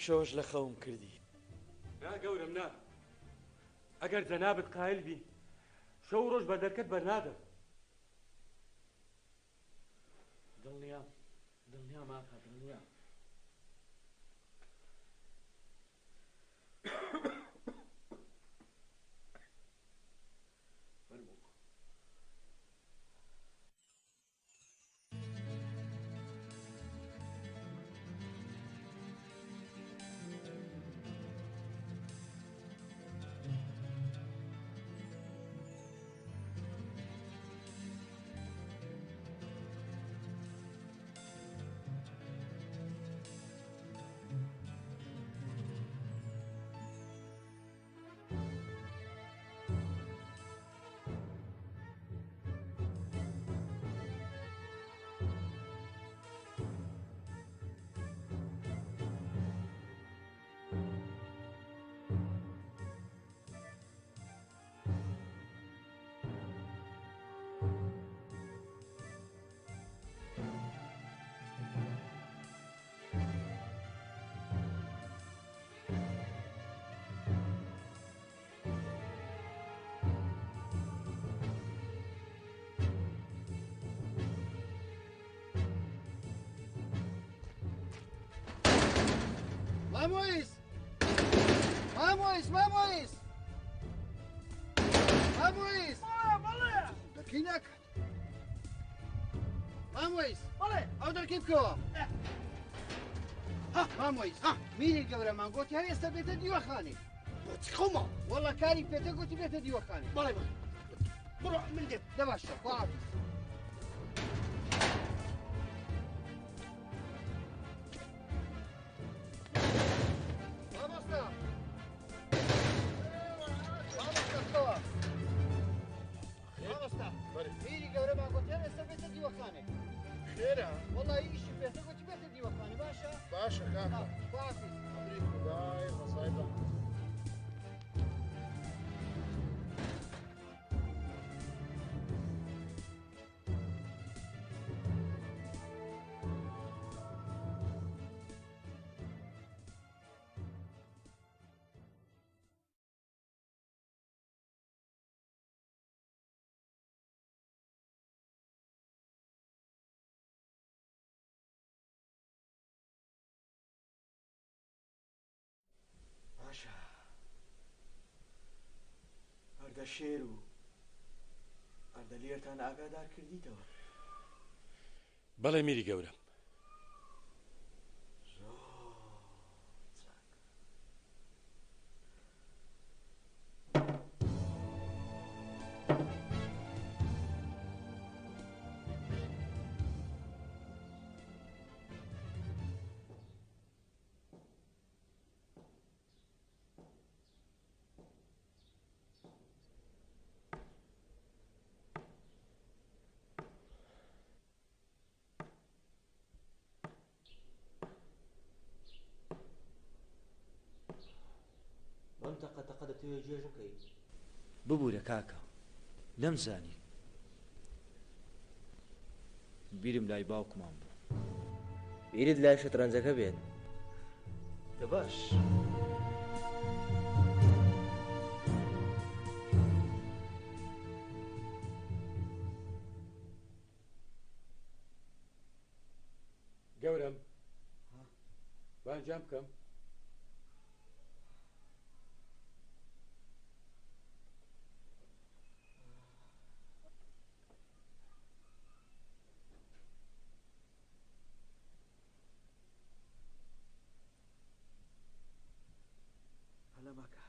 شەوەش لە خەوم کردی. نا گەورم نا، ئەگەر جەنابت قایل بی شەو ڕۆژ بە دەرکەت بەرنادەم. دڵنیا ماکە دڵنیا. مامۆیس! مامۆیس! مامۆیس! مامۆیس! بەڵێ دەرکەی ناکات. مامۆیس! بەڵێ ئەو دەرکەی بکەوە. مامۆیس! میری گەورەمان گوتی هەر ئێستا بێتە دیوەخانێ. بۆچی خۆمە؟ وەڵڵا کاری پێتە گوتی بێتە دیوەخانێ. بەڵێ بەڵێ بڕۆ من دێت. دە باشە خواحافیز. میری گەورەمان گوتی هەر ئێستا بێتە دیوەخانێ. خێرە؟ وەڵڵا ئیشی پێتە گوتی بێتە دیوەخانێ باشە؟ باشە کاکە. خواحافیز. ئەمری خودای ڕزای بە. باشە هەردە شێر و هەردە لێرتان ئاگادار کردیتەوە. بەڵێ میری گەورم. بەم تەقە دەتەوێت جێژ بکەیت. ببوورە کاکە نەمزانی بیرم لای باوکمان بوو. بیرت لای شەترەنجەکە بێت. دەباش گەورم بانجام بکەم. هەلە ماکە.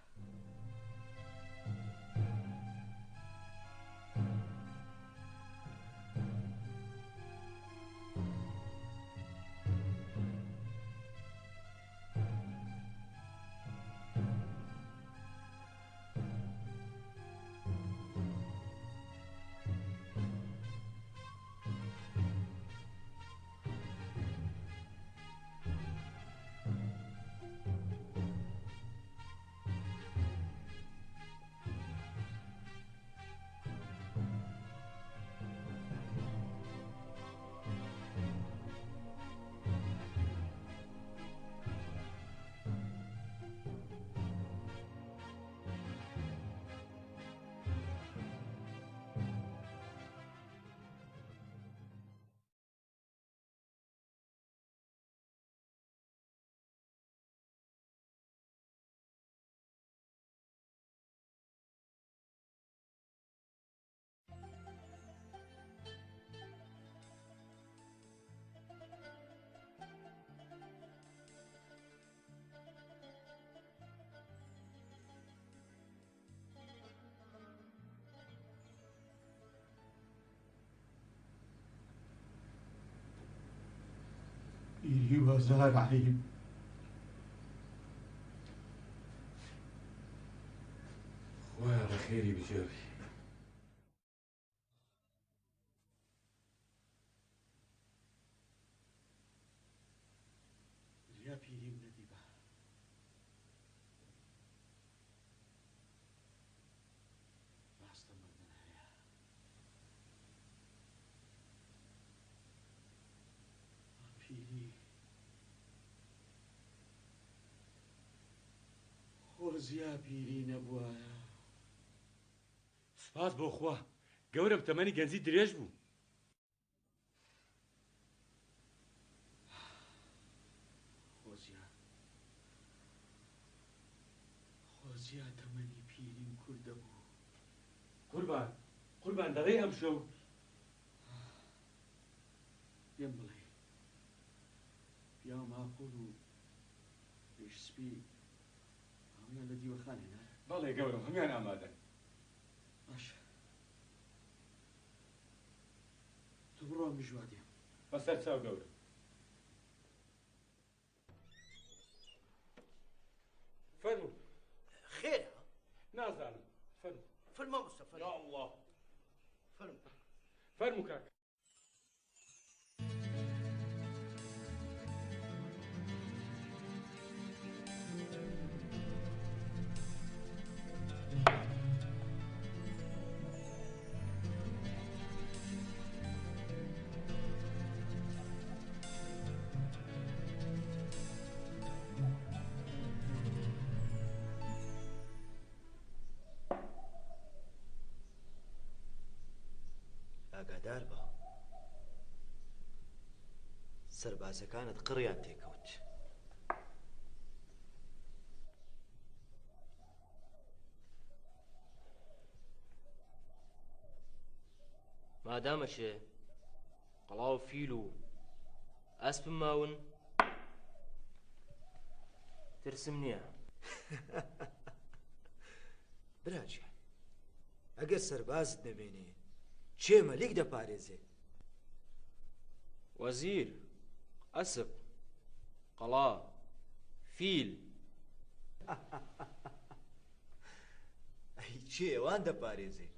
هیوازار عیب خوایە بە خێری بجێڕی. زیا پیریم نەدیبا ڕاستە مردن هەیە پیری خۆ زیا پیری نەبووایە سپاس بۆ خوا گەورم تەمەنی گەنجی درێژ بوو. خۆزیا تەمەنی پیریم کوردە بوو قوربان دەڵێ ئەم شەو پێم بڵێ پیا ماقول و پێشسپی هەمویان لە دیوەخانێنە بەڵێ گەورم هەمیان ئامادەن. باشە تو بڕۆ میژوا دێم بەسەر چاو گەورم. فەرموو. خير نازانم. فەرموو. فيلم مصطفى یا الله. فيلم فەرموو کاکە. ئاگادار بە سەربازەکانت قڕیان تێکەوت. مادامەشێ قەڵاو فیل و ئەسپم ماون ترسم نییە. براجە ئەگەر سەربازت نەبێنێ چێ مەلیک دەپارێزێ؟ وەزیر ئەسپ قەڵا فیل ئەی چێ ئەوان دەپارێزێ؟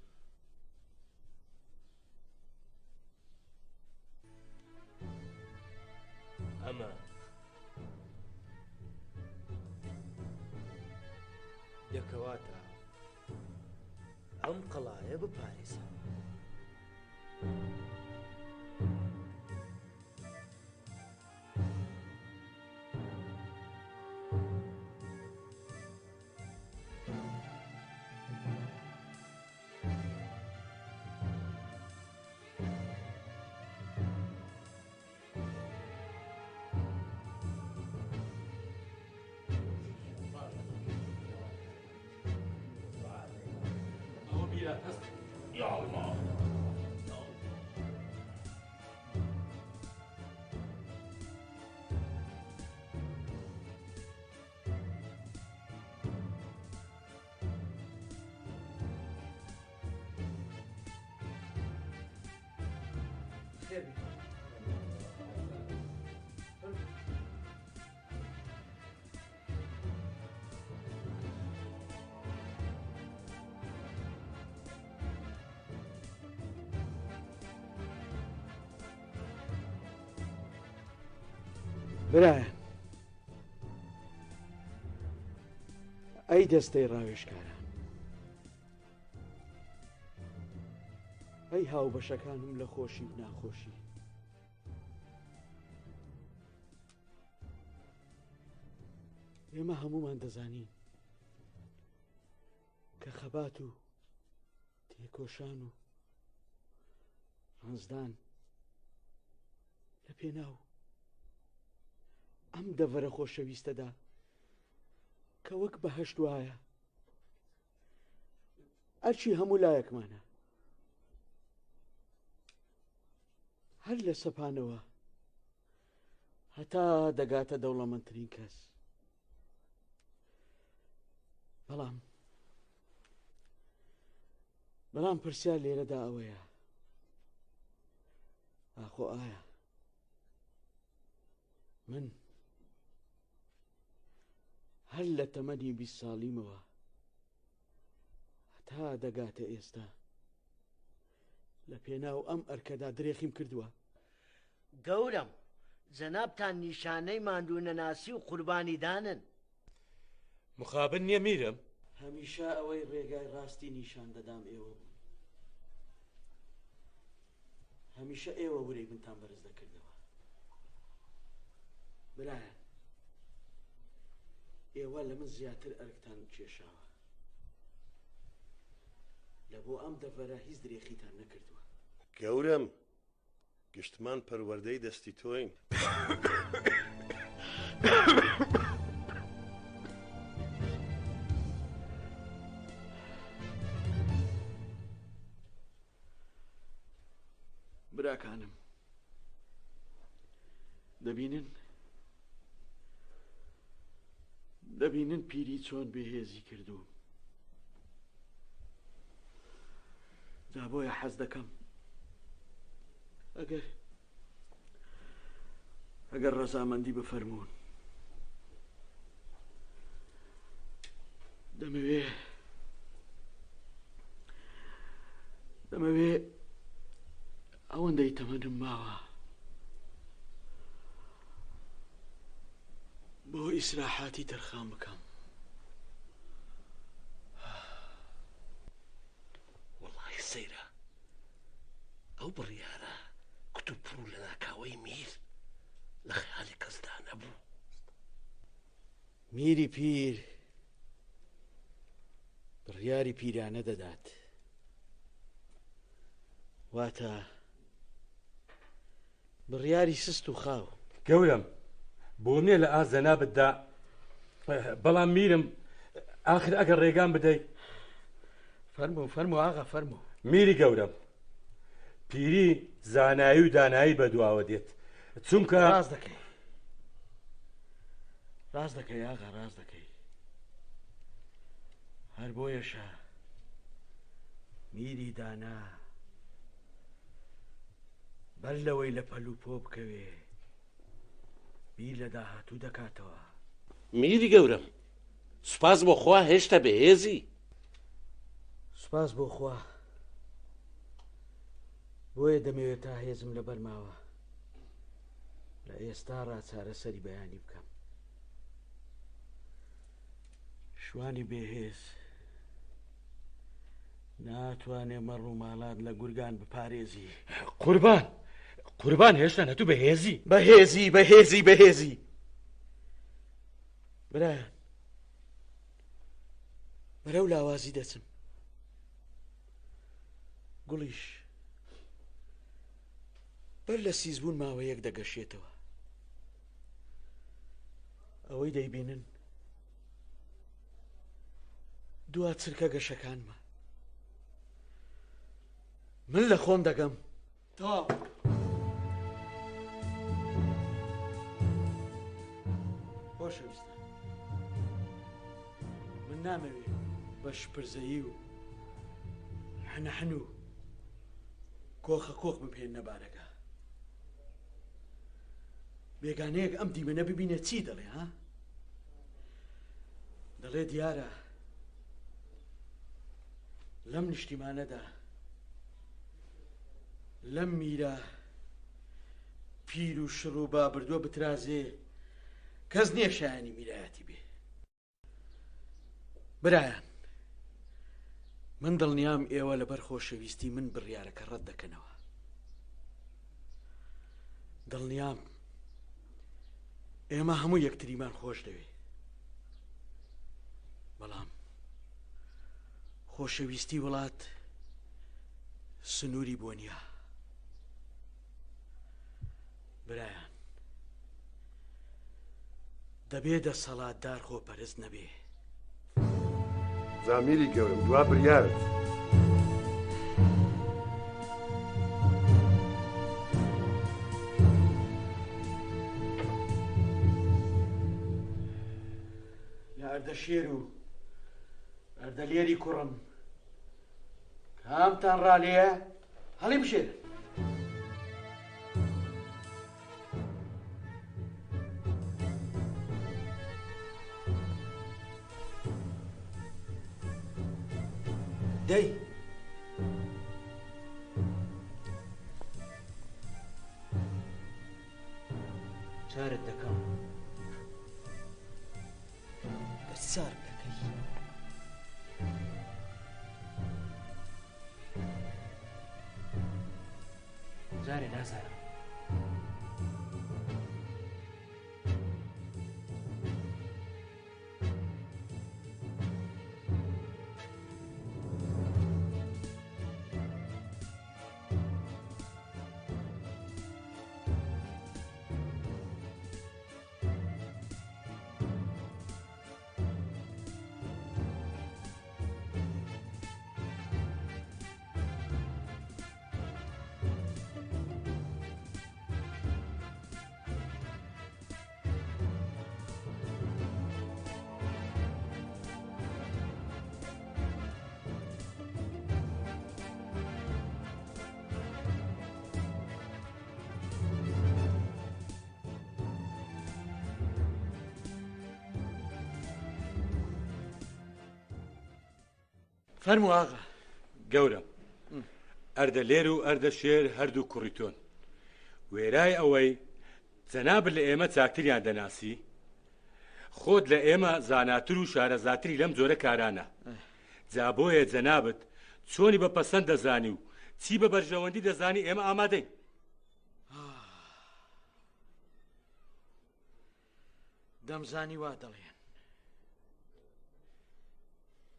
ئەمە دەکەواتە ئەم قەڵایە بپارێزە. ئەوە بیرە هەست. یا الله. برایە ئەی دەستەی ڕاوێژکاران ئەی هاوبەشەکانم لە خۆشی و ناخۆشی ئێمە هەمومان دەزانین کە خەبات و تێکۆشان و ڕەنزدان لە پێناو ئەم دەڤەرە خۆشەویستەدا کە وەک بەهەشت وایە ئەرچی هەموو لایەکمانە هەر لە سەپانەوە هەتا دەگاتە دەوڵەمەندترین کەس. بەڵام پرسیار لێرەدا ئەوەیە ئاخۆ ئایا من هەر لە تەمەنی 20 ساڵیمەوە هەتا دەگاتە ئێستا لە پێناو ئەم ئەرکەدا درێخیم کردووە. گەورم جەنابتان نیشانەی ماندوونەناسی و قوربانی دانن. مخابن نییە میرم. هەمیشە ئەوەی ڕێگای ڕاستی نیشان دەدام ئێوە بوو. هەمیشە ئێوە ورەی منتان بەرز دەکردەوە. برایان ئێوە لە من زیاتر ئەرکتان کێشاوە. لە بۆ ئەم دەڤەرە هیچ درێخیتان نەکردووە. گەورم گشتمان پەروەردەی دەستی تۆین. براکانم دەبینن پیری چۆن بەهێزی کردووم. جا بۆیە حەز دەکەم ئەگەر ڕەزامەندی بفەرموون دەمەوێ ئەوەندەی تەمەنم ماوە بۆ ئیسراحاتی تەرخان بکەم. وەڵڵاهی سەیرە ئەو بڕیارە کتوب پڕوو لە ناکاوەی میر لە خەیاڵی کەسدا نەبوو. میری پیر بڕیاری پیرانە دەدات، واتە بڕیاری سست و خاو. گەورم بۆ نییە لە ئازەنا بددا، بەڵام میرم ئاخر ئەگەر ڕێگان بدەیت. فەرموو ئاغا فەرموو. میری گەورم پیری زانایی و دانایی بەدواوە دێت، چونکە ڕاست دەکەی ئاغا ڕاست دەکەی. هەر بۆیەشە میری دانا بەر لەوەی لە پەلوو پۆ بکەوێ بیر لە داهاتوو دەکاتەوە. میری گەورم سوپاس بۆ خوا هێشتا بەهێزی. سوپاس بۆ خوا، بۆیە دەمەوێت تا هێزم لە بەرماوە لە ئێستا ڕاچارە سەری بەیانی بکەم. شوانی بێهێز ناتوانێ مەڕ و ماڵات لە گورگان بپارێزی. قوربان هێشتا نەتوو بەهێزی. بەهێزی برایان بەرەو لاوازی دەچم. گوڵیش بەر لە سیزبوون ماوە یەک دەگەشێتەوە. ئەوەی دەیبینن دوا چرکە گەشەکانمە. من لە خۆم دەگەم تەواو. خۆشەویستە، من نامەوێ بە شپرزەیی و حەنەحەن و کۆخە کۆخ بپێن نەبارەکە. بێگانەیەک ئەم دیمەنە ببینە چی دەڵێ ها؟ دەڵێ دیارە لەم نیشتیمانەدا لەم میرە پیر و شڕ و با بردووە بترازێ کەس نییە شایانی میرایەتی بێ. برایان من دڵنیام ئێوە لەبەر خۆشەویستی من بڕیارەکە ڕەت دەکەنەوە. دڵنیام ئێمە هەموو یەکتریمان خۆش دەوێ، بەڵام خۆشەویستی وڵات سنووری بۆ نییە. برایان دەبێ دەسەڵاتدار خۆپەرست نەبێ. زامیری گەورم دوا بڕیارت. لە ئەردەشێر و ئەردەلێری کوڕم کامتان ڕالەیە هەڵی بشێن. دەی چارت دەکەم بەسار دەکەی جارێ نازانم فەرموو ئاغا. گەورم ئەردە لێر و ئەردە شێر هەردوو کوڕیتۆن وێرای ئەوەی جەنابت لە ئێمە چاکتریان دەناسی خۆت لە ئێمە زاناتر و شارەزاتری لەم جۆرە کارانە جا بۆیە جەنابت چۆنی بە پەسەند دەزانی و چی بە بەرژەوەندی دەزانی ئێمە ئامادەین. دەمزانی وا دەڵێن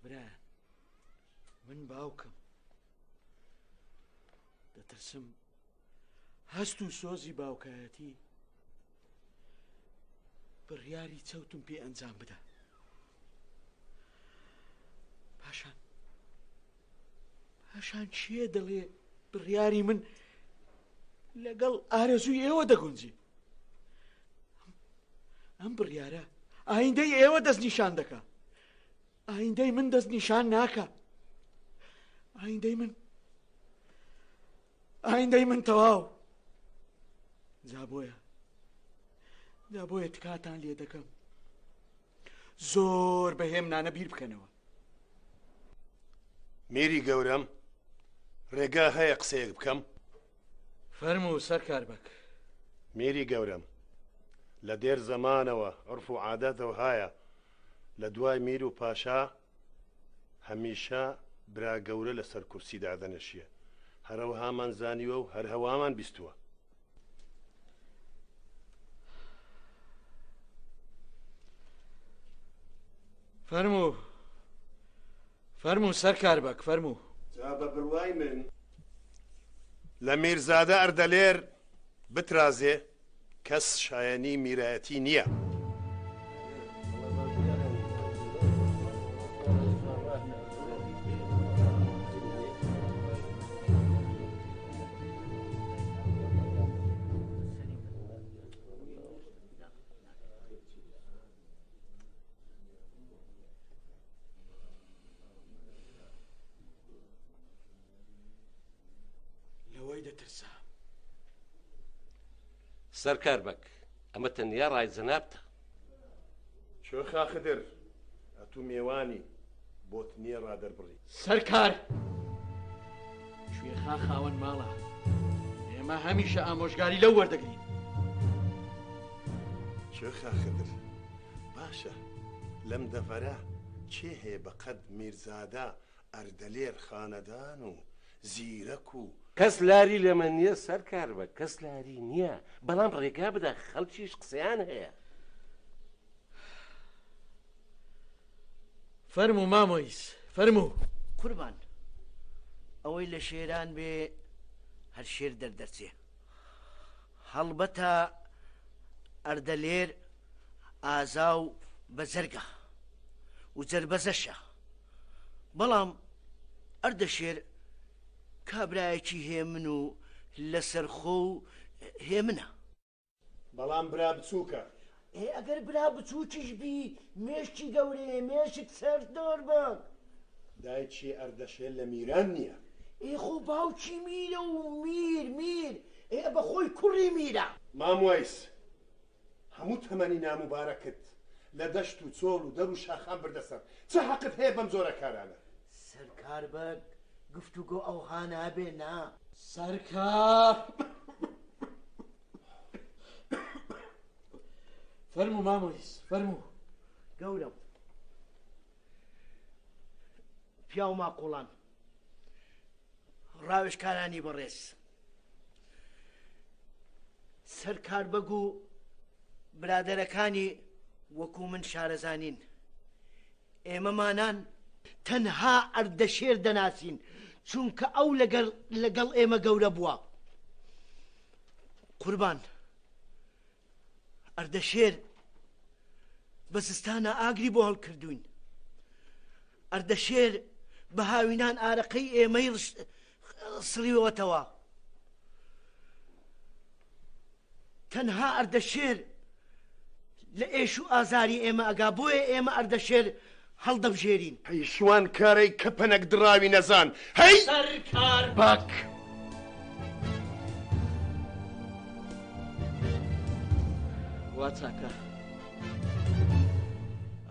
برایان من باوکم دەترسم هەست و سۆزی باوکایەتی بڕیاری چەوتم پێ ئەنجام بدە پاشان چیە دەڵێ بڕیاری من لەگەڵ ئارەزووی ئێوە دەگونجێ ئەم بڕیارە ئایندەی ئێوە دەست نیشان دەکا ئایندەی من دەست نیشان ناکە ئایندەی من تەواو جا بۆیە تکاتان لێ دەکەم زۆر بەهێمنانە بیر بکەنەوە. میری گەورەم ڕێگا هەیە قسەیەک بکەم. فەرموو سەرکار بەک. میری گەورەم لە دێر زەمانەوە عرف و عادەتەوە هایە لە دوای میر و پاشا هەمیشە برا گەورە لەسەر کورسیدا دەنەشیە هەرەوە هامان زانیوە و هەر هەوامان بیستووە. فەرموو سەرکار بەک فەرموو. جا بە بڕوای من لە میرزادە ئەردەلێر بترازێ کەس شایەنی میرایەتی نییە. سەرکار بەک ئەمە تەنیا ڕای جەنابتە. چۆ خاخدر ئەتوو میێوانی بۆت نییە ڕادەربڕی. سەرکار کوێخا خاوەن ماڵە ئێمە هەمیشە ئامۆژگاری لەو وەردەگرین. چۆ خاخدر باشە لەم دەڤەرە چێ هەیە بەقەد میرزادە ئەردەلێر خانەدان و زیرەک و کەس لاری لەمە نییە سەرکار بە کەس لاری نییە بەڵام ڕێگا بدە خەڵکیش قسەیان هەیە. فەرموو مامۆیس فەرموو. قوربان ئەوەی لە شێران بێ هەر شێر دەردەچێ هەڵبەتە ئەردەلێر ئازا و بەزەرگە و جەربەزەشە بەڵام ئەردەشێر کابرایەکی هێمن و لەسەرخۆ و هێمنە بەڵام برا بچووکە. ئەگەر برا بچووکیش بی مێشتی گەورەیە مێشت سەر دۆر بە دایکی ئەردەشێر لە میران نییە. خۆ باوکی میرە و میر بەخۆی کوڕی میرە. مامۆیس هەموو تەمەنی ناموبارەکت لە دەشت و چۆڵ و دەر و شاخان بردەسەر چه حەقت هەیە بەم زۆرە کارانە؟ سەرکار بە گفتوگۆ ئەوها نابێ نا سەرکار فەرموو مامۆیس فەرموو. گەورم پیا و ماقوڵان ڕاوێژکارانی بەڕێز سەرکار بەگو برادەرەکانی وەکو من شارەزانین ئێمەمانان تەنها ئەردەشێر دەناسین چونکە ئەو لەگەڵ ئێمە گەورە بووە. قوربان ئەردەشێر بە زستانە ئاگری بۆ هەڵکردوین. ئەردەشێر بە هاوینان ئارەقەی ئێمەی سڵیوەتەوە. تەنها ئەردەشێر لە ئێش و ئازاری ئێمە ئەگا بۆیە ئێمە ئەردەشێر هەڵدەبژێرین. پەیشوان کارەی کە پەنەک دراوی نەزان هەی سەرکار باک وا چاکە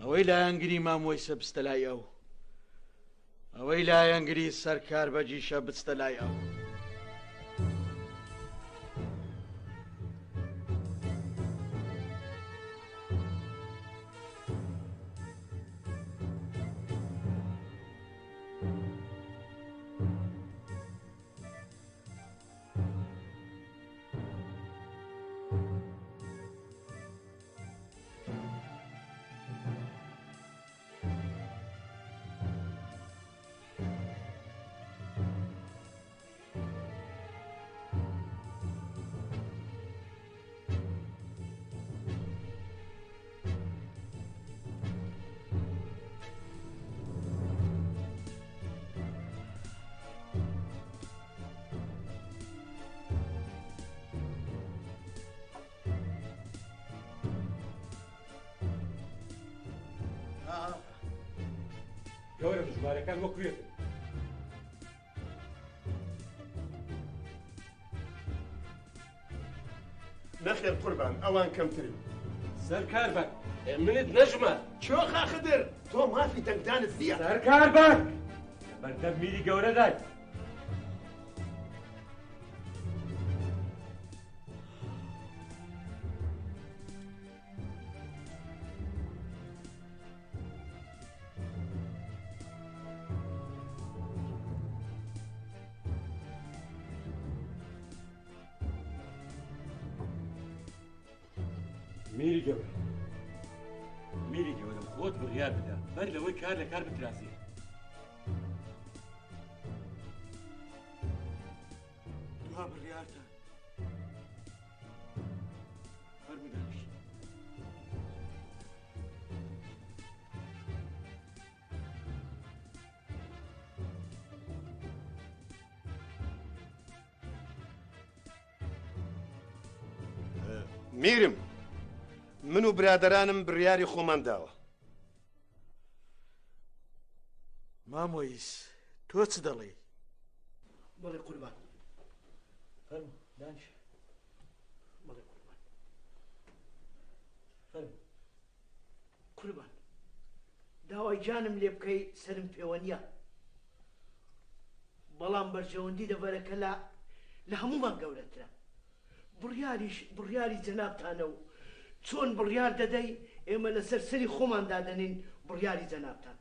ئەوەی لایەنگری مامۆیسە بستە لای ئەو ئەوەی لایەنگری سەرکار بەجیشە بستە لای ئەو. گەورە ژمارەکان وەکوێتن. نەخێر قوربان ئەوان کەمترین. سەرکار بە منت نەژمە چۆخا خدر تۆ مافی تەنگدانت نییە. سەرکار بە بەردەم میری گەورە دای. میری گەورم خۆت بڕیار بدە بەر لەوەی کار لە کار بتراسی. دوا بڕیارتان فەرموو دانیش. میرم من و برادرانم بڕیاری خۆمان داوە. مامۆیس تۆ چ دەڵێ؟ بەڵێ قوربان فەرموو دانیش. بەڵێ قوربان فەرموو قوربان داوای جانم لێ بکەی سەرم پێوە نییە بەڵام بەرژەوەندی دەبەرەکە لە هەمومان گەورەترە. بڕیاری جەنابتانە و چۆن بڕیار دەدەی ئێمە لەسەر سەری خۆمان دادەنین بڕیاری جەنابتان.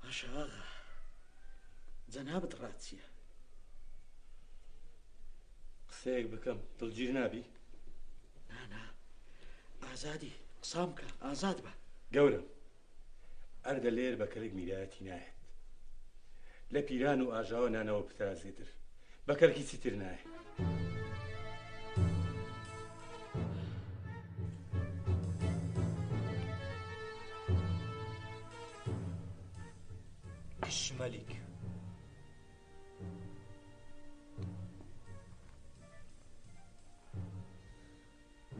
باشە ئاغا جەنابەت ڕاچییە. قسەیەک بکەم دڵگیر نابی؟ نانا ئازادی قسام کە ئازاد بە. گەورم ئەردە لێر بە کەرێک میرایەتی نایەت لە پیران و ئاژاوە نانەوە پترازێتر بە کەرکی چیتر نایە. مەلیک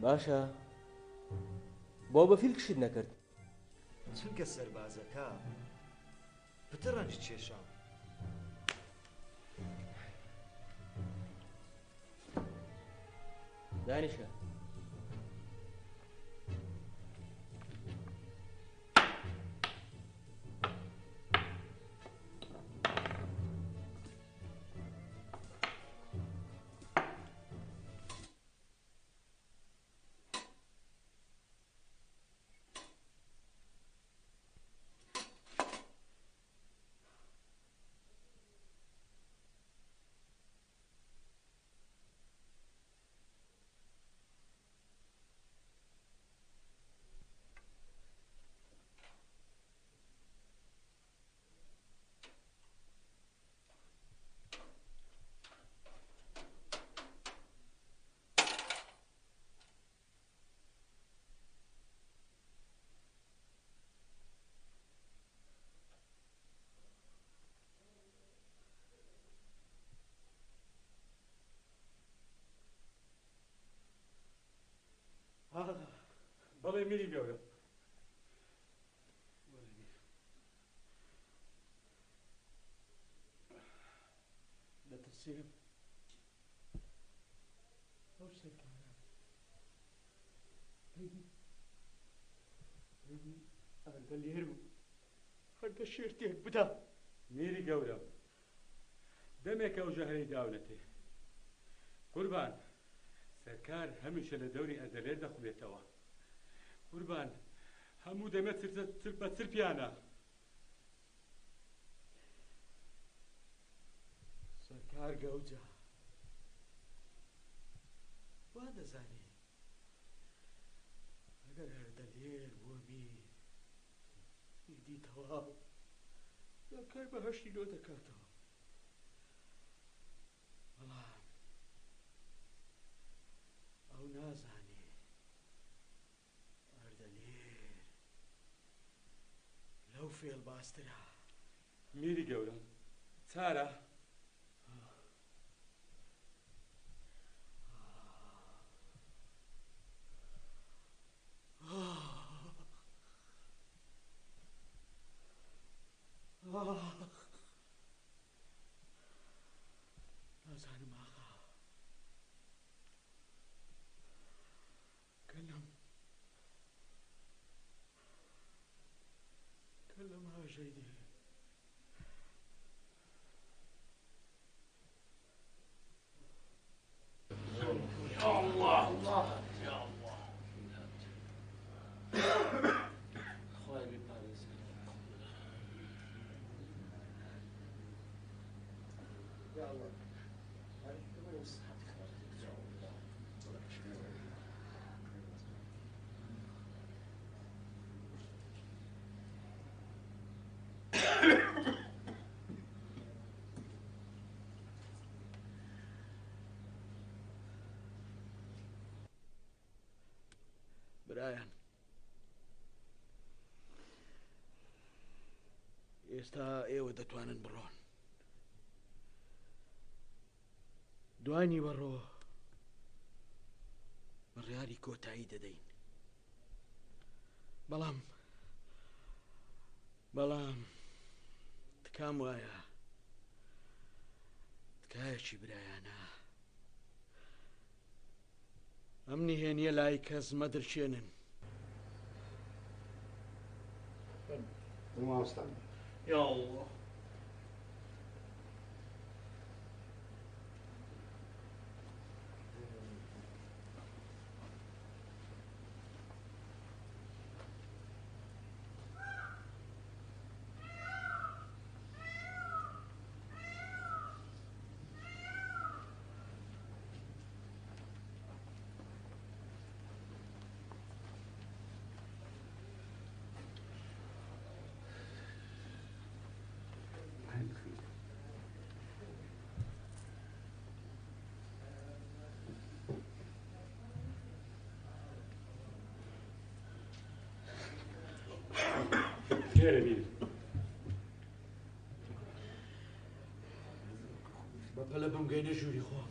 باشە بۆ بەفیل کشید نەکرد چونکە سەربازەکە پتڕەنج کێشام. دانیشە بەڵێ میری گەورە دەترسێم ئەو سەرکارە هەردە لێر بوو هەردە شێر تێک بدا میری گەورە دەمێکە ئەو ژەهرەی داولەتێ قوربان سەرکار هەمیشە لە دەوری ئەردەلێر دەخولێتەوە قوربان هەموو دەمێت چرپ بە چرپیانە سەرکار گەوجە وا دەزانێ ئەگەر هەردەلێر بۆ میردی تەواو کار بەهەشتی لۆ دەکاتەوە بەڵام ئەو نازانێ هەردەلێر لەو فێڵ باسترا میری گەورە چارە نازانم ئاغا کەلەم هاژەی دێ برایان ئێستا ئێوە دەتوانن بڕۆن دوانی بەڕۆ بڕیاری کۆتایی دەدەین بەڵام تکام وایە تکایەکی برایانە ئەم نهێنیە لای کەس مەدرچێنن يا الله Gel bir. بەپەلە بم گەینە ژووری خۆم